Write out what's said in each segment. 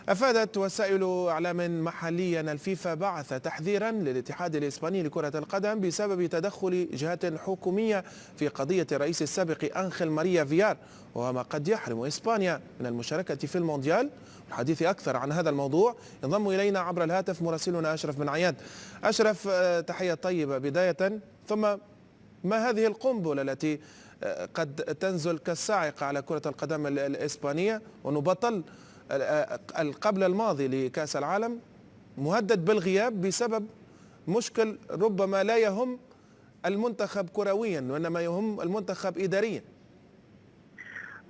أفادت وسائل إعلام محلية أن الفيفا بعث تحذيرا للاتحاد الإسباني لكرة القدم بسبب تدخل جهات حكومية في قضية الرئيس السابق أنخيل ماريا فيار، وهو ما قد يحرم إسبانيا من المشاركة في المونديال. الحديث أكثر عن هذا الموضوع ينضم إلينا عبر الهاتف مراسلنا أشرف بن عياد. أشرف، تحية طيبة بداية، ثم ما هذه القنبلة التي قد تنزل كالصاعقة على كرة القدم الإسبانية، ونبطل قبل الماضي لكأس العالم مهدد بالغياب بسبب مشكل ربما لا يهم المنتخب كرويا وإنما يهم المنتخب إداريا؟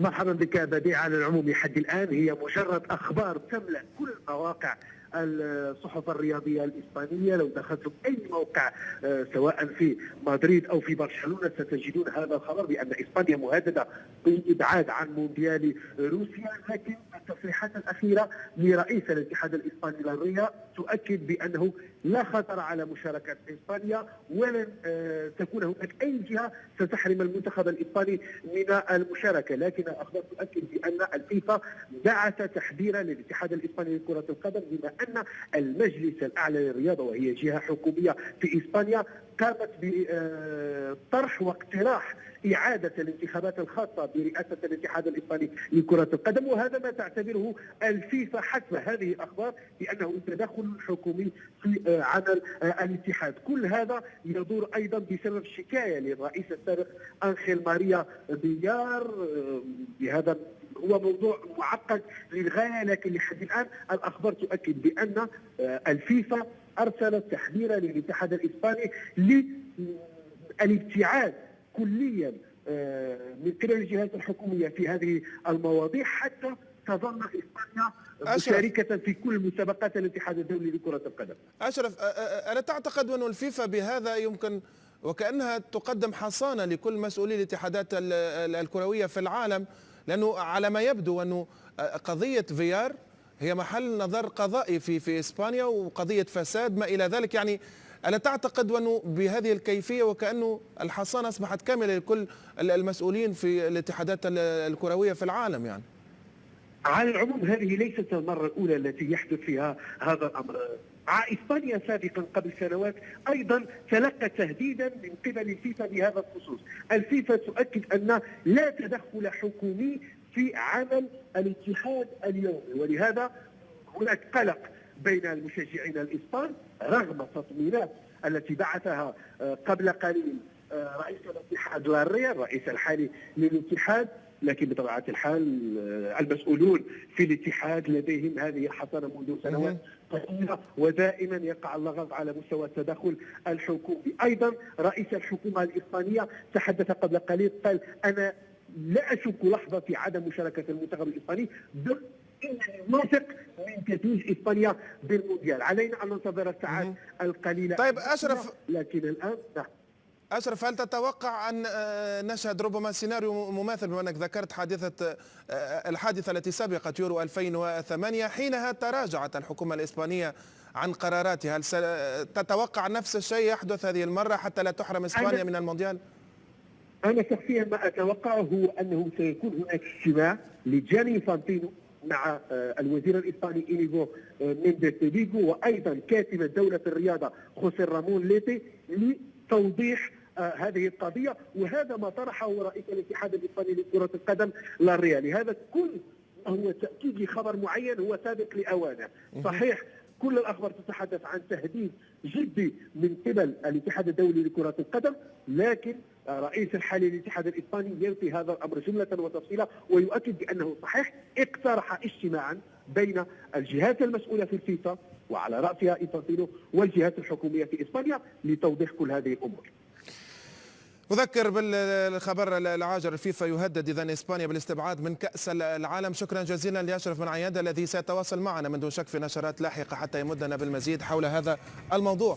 مرحبا بك بديع. على العموم لحد الآن هي مجرد أخبار تملأ كل مواقع الصحف الرياضية الإسبانية. لو دخلتم أي موقع سواء في مدريد أو في برشلونة ستجدون هذا الخبر بأن إسبانيا مهددة بالإبعاد عن مونديال روسيا. لكن التصريحات الأخيرة لرئيس الاتحاد الإسباني لاريا تؤكد بأنه لا خطر على مشاركة إسبانيا، ولن تكون هناك أي جهة ستحرم المنتخب الإسباني من المشاركة. لكن الأخبار تؤكد بأن الفيفا بعث تحذيرا للاتحاد الإسباني لكرة القدم، بما أن المجلس الأعلى للرياضة وهي جهة حكومية في إسبانيا قامت بطرح واقتراح إعادة الانتخابات الخاصة برئاسة الاتحاد الإسباني لكرة القدم، وهذا ما تعتبره الفيفا حسب هذه الأخبار بأنه تدخل حكومي في عمل الاتحاد. كل هذا يدور أيضا بسبب شكاية للرئيس السابق أنخيل ماريا فيار. بهذا هو موضوع معقد للغاية، لكن لحد الآن الأخبار تؤكد بأن الفيفا أرسلت تحذيرا للاتحاد الإسباني للابتعاد كليا من قبل الجهات الحكومية في هذه المواضيع حتى تظل إسبانيا مشاركة في كل مسابقات الاتحاد الدولي لكرة القدم. أشرف، ألا تعتقد أن الفيفا بهذا يمكن وكأنها تقدم حصانة لكل مسؤولي الاتحادات الكروية في العالم؟ لأنه على ما يبدو أنه قضية فيار هي محل نظر قضائي في إسبانيا، وقضية فساد ما إلى ذلك. يعني ألا تعتقد أنه بهذه الكيفية وكأنه الحصانة أصبحت كاملة لكل المسؤولين في الاتحادات الكروية في العالم؟ يعني على العموم هذه ليست المرة الأولى التي يحدث فيها هذا الأمر. إسبانيا سابقا قبل سنوات أيضا تلقى تهديدا من قبل الفيفا بهذا الخصوص. الفيفا تؤكد أن لا تدخل حكومي في عمل الاتحاد اليومي، ولهذا هناك قلق بين المشجعين الإسبان رغم التطمينات التي بعثها قبل قليل رئيس الاتحاد لاريا الرئيس الحالي للاتحاد. لكن بطبيعة الحال المسؤولون في الاتحاد لديهم هذه الحصانة منذ سنوات طويلة، ودائما يقع اللغط على مستوى التدخل الحكومي. أيضا رئيس الحكومة الإسبانية تحدث قبل قليل، قال أنا لا أشك لحظة في عدم مشاركة المنتخب الإسباني، بل إنني واثق من تتويج إسبانيا بالمونديال. علينا أن ننتظر الساعات القليلة. طيب أشرف، لكن الآن أشرف، هل تتوقع أن نشهد ربما سيناريو مماثل، بما أنك ذكرت الحادثة التي سبقت يورو 2008 حينها تراجعت الحكومة الإسبانية عن قراراتها؟ هل تتوقع نفس الشيء يحدث هذه المرة حتى لا تحرم إسبانيا من المونديال؟ أنا شخصيا ما أتوقعه هو أنه سيكون هناك اجتماع لجاني فانتينو مع الوزير الإسباني إنيغو مينديز دي فيغو، وأيضا كاتب دولة الرياضة خوسيه رامون ليتي، لتوضيح هذه القضية. وهذا ما طرحه رئيس الاتحاد الإسباني لكرة القدم لاريا. لهذا كل هو تأكيد لخبر معين هو سابق لأوانه. صحيح كل الأخبار تتحدث عن تهديد جدي من قبل الاتحاد الدولي لكرة القدم، لكن رئيس الحالي للاتحاد الإسباني ينفي هذا الأمر جملة وتفصيلا، ويؤكد بأنه صحيح اقترح اجتماعا بين الجهات المسؤولة في الفيفا وعلى رأسها إنفانتينو والجهات الحكومية في إسبانيا لتوضيح كل هذه الأمور. أذكر بالخبر العاجل، الفيفا يهدد إذن إسبانيا بالاستبعاد من كأس العالم. شكرا جزيلا لأشرف بن عياد الذي سيتواصل معنا من دون شك في نشرات لاحقة حتى يمدنا بالمزيد حول هذا الموضوع.